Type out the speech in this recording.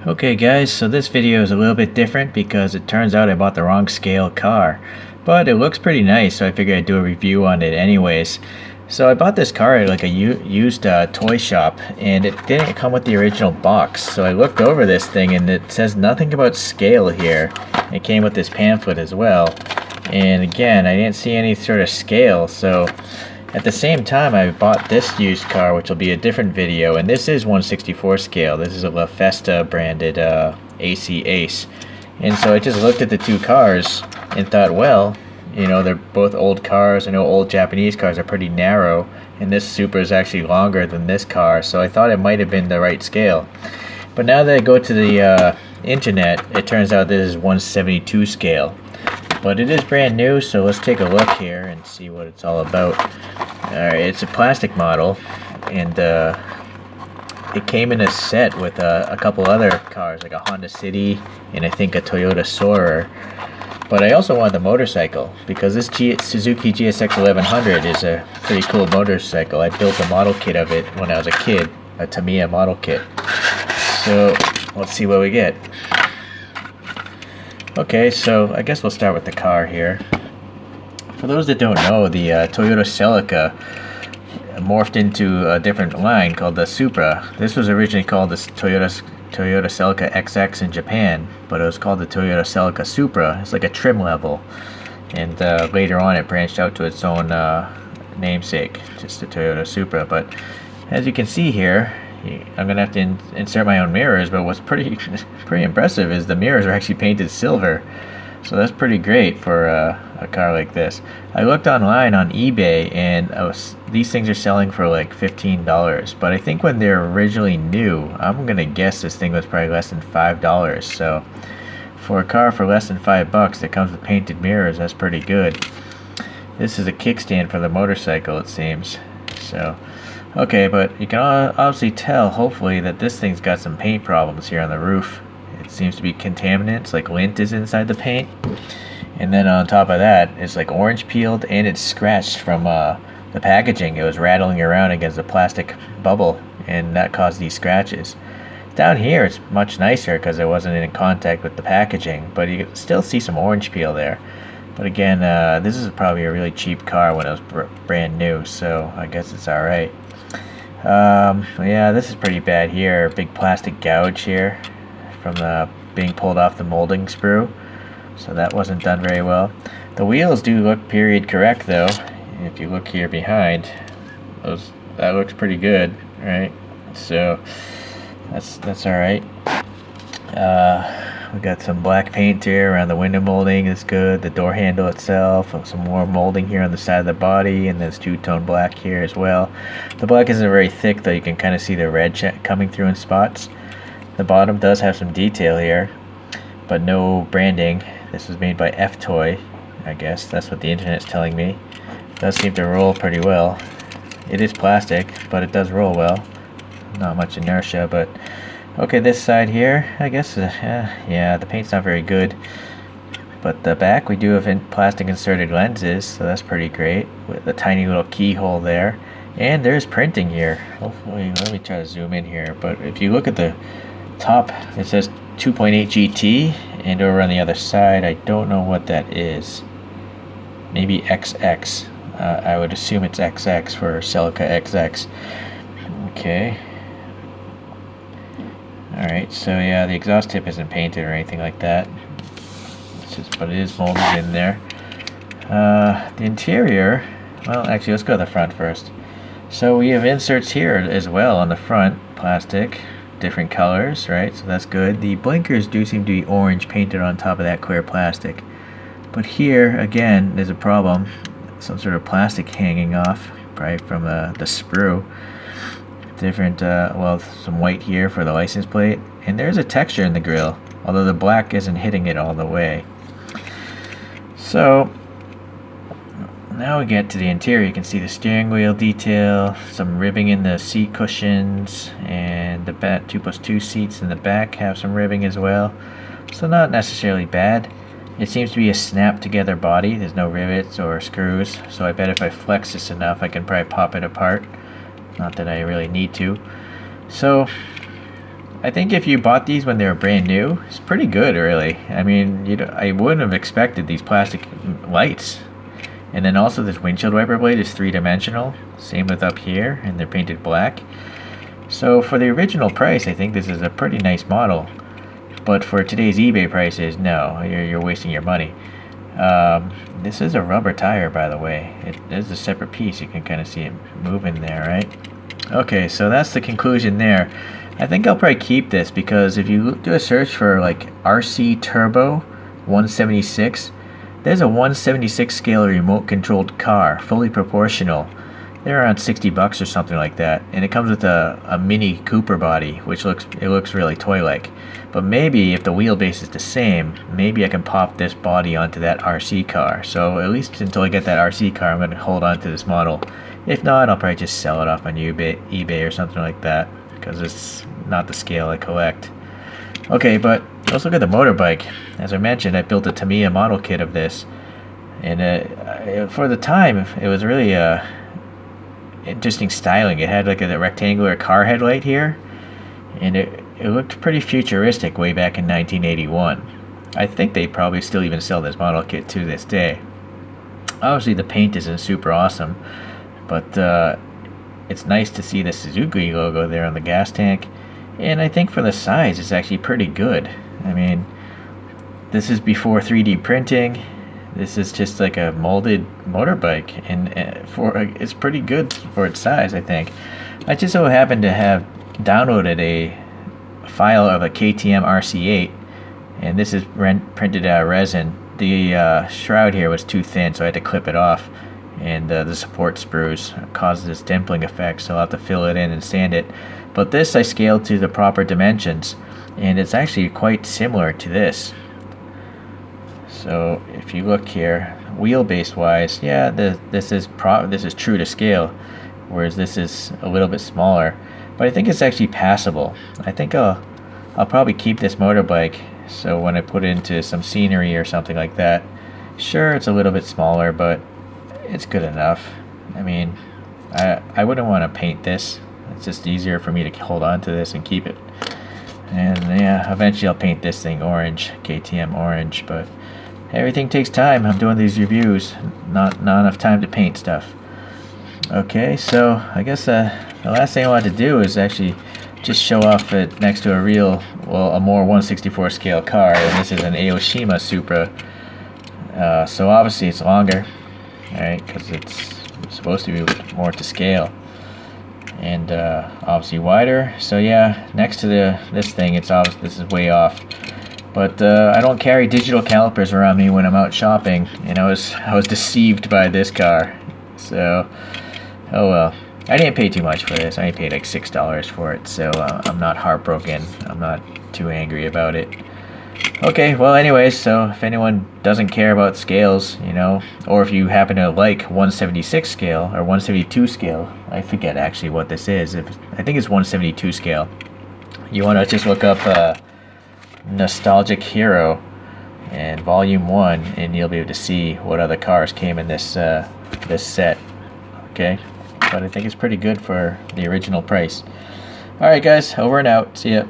Okay guys, so this video is a little bit different because it turns out I bought the wrong scale car. But it looks pretty nice, so I figured I'd do a review on it anyways. So I bought this car at like a used toy shop, and it didn't come with the original box. So I looked over this thing and it says nothing about scale here. It came with this pamphlet as well. And again, I didn't see any sort of scale, so at the same time I bought this used car, which will be a different video, and this is 1/64 scale. This is a La Festa branded AC Ace. And so I just looked at the two cars and thought, well, you know, they're both old cars. I know old Japanese cars are pretty narrow, and this Supra is actually longer than this car, so I thought it might have been the right scale. But now that I go to the internet, it turns out this is 1/72 scale. But it is brand new, so let's take a look here and see what it's all about. Alright, it's a plastic model, and it came in a set with a couple other cars, like a Honda City and I think a Toyota Soarer. But I also wanted the motorcycle, because this Suzuki GSX1100 is a pretty cool motorcycle. I built a model kit of it when I was a kid, a Tamiya model kit. So let's see what we get. Okay, so I guess we'll start with the car here. For those that don't know, the Toyota Celica morphed into a different line called the Supra. This was originally called the Toyota Celica XX in Japan, but it was called the Toyota Celica Supra. It's like a trim level, and later on it branched out to its own namesake, just the Toyota Supra. But as you can see here, I'm gonna have to insert my own mirrors, but what's pretty impressive is the mirrors are actually painted silver, so that's pretty great for a car like this. I looked online on eBay, and these things are selling for like $15, but I think when they're originally new, I'm gonna guess this thing was probably less than $5. So for a car for less than $5 that comes with painted mirrors, that's pretty good. This is a kickstand for the motorcycle, it seems. So okay, but you can obviously tell, hopefully, that this thing's got some paint problems here on the roof. It seems to be contaminants, like lint is inside the paint. And then on top of that, it's like orange peeled, and it's scratched from the packaging. It was rattling around against the plastic bubble, and that caused these scratches. Down here, it's much nicer because it wasn't in contact with the packaging, but you can still see some orange peel there. But again, this is probably a really cheap car when it was brand new, so I guess it's alright. Yeah, this is pretty bad here. Big plastic gouge here from being pulled off the molding sprue, so that wasn't done very well. The wheels do look period correct though. If you look here behind, that looks pretty good, right? So that's all right. We got some black paint here around the window molding. It's good. The door handle itself, some more molding here on the side of the body, and there's two-tone black here as well. The black isn't very thick though. You can kind of see the red coming through in spots. The bottom does have some detail here, but no branding. This was made by F-toy, I guess. That's what the internet's telling me. It does seem to roll pretty well. It is plastic, but it does roll well. Not much inertia, but okay, this side here, I guess, yeah, the paint's not very good. But the back, we do have plastic inserted lenses, so that's pretty great, with a tiny little keyhole there. And there's printing here. Hopefully, let me try to zoom in here. But if you look at the top, it says 2.8 GT, and over on the other side, I don't know what that is. Maybe XX. I would assume it's XX for Celica XX. Okay. Alright, so yeah, the exhaust tip isn't painted or anything like that. But it is molded in there. The interior, well, actually, let's go to the front first. So we have inserts here as well on the front, plastic, different colors, right? So that's good. The blinkers do seem to be orange painted on top of that clear plastic. But here, again, there's a problem. Some sort of plastic hanging off, probably from the sprue. Different, well, some white here for the license plate, and there's a texture in the grille, although the black isn't hitting it all the way. So now we get to the interior. You can see the steering wheel detail, some ribbing in the seat cushions, and the 2+2 seats in the back have some ribbing as well, so not necessarily bad. It seems to be a snap together body. There's no rivets or screws, so I bet if I flex this enough I can probably pop it apart. Not that I really need to. So I think if you bought these when they were brand new, it's pretty good, really. I mean, I wouldn't have expected these plastic lights. And then also this windshield wiper blade is 3-dimensional. Same with up here, and they're painted black. So for the original price, I think this is a pretty nice model. But for today's eBay prices, no, you're wasting your money. This is a rubber tire, by the way. It is a separate piece. You can kind of see it moving there, right? Okay, so that's the conclusion there. I think I'll probably keep this because if you do a search for like RC Turbo 176, there's a 176 scale remote controlled car, fully proportional. They're around $60 or something like that, and it comes with a Mini Cooper body, which looks really toy-like. But maybe if the wheelbase is the same, maybe I can pop this body onto that RC car. So at least until I get that RC car, I'm going to hold on to this model. If not, I'll probably just sell it off on eBay or something like that, because it's not the scale I collect. Okay, but let's look at the motorbike. As I mentioned, I built a Tamiya model kit of this, and for the time, it was really interesting styling. It had like a rectangular car headlight here, and it looked pretty futuristic way back in 1981. I think they probably still even sell this model kit to this day. Obviously the paint isn't super awesome, but it's nice to see the Suzuki logo there on the gas tank, and I think for the size it's actually pretty good. I mean, this is before 3D printing. This is just like a molded motorbike, and it's pretty good for its size, I think. I just so happened to have downloaded a file of a KTM RC8, and this is printed out of resin. The shroud here was too thin, so I had to clip it off, and the support sprues caused this dimpling effect, so I'll have to fill it in and sand it. But this I scaled to the proper dimensions, and it's actually quite similar to this. So if you look here, wheelbase wise, yeah, this is true to scale, whereas this is a little bit smaller. But I think it's actually passable. I think I'll probably keep this motorbike, so when I put it into some scenery or something like that, sure, it's a little bit smaller, but it's good enough. I mean, I wouldn't want to paint this. It's just easier for me to hold on to this and keep it. And yeah, eventually I'll paint this thing orange, KTM orange, but everything takes time. I'm doing these reviews, not enough time to paint stuff. Okay, so I guess the last thing I want to do is actually just show off it next to a more 1/64 scale car, and this is an Aoshima Supra. So obviously it's longer, right? Because it's supposed to be more to scale, and obviously wider. So yeah, next to this thing, it's obvious this is way off. But I don't carry digital calipers around me when I'm out shopping, and I was deceived by this car. So, oh well. I didn't pay too much for this. I only paid like $6 for it, so I'm not heartbroken. I'm not too angry about it. Okay, well anyways, so if anyone doesn't care about scales, or if you happen to like 176 scale or 172 scale, I forget actually what this is. I think it's 172 scale. You want to just look up Nostalgic Hero and Vol.1, and you'll be able to see what other cars came in this set. Okay, but I think it's pretty good for the original price. Alright guys, over and out. See ya.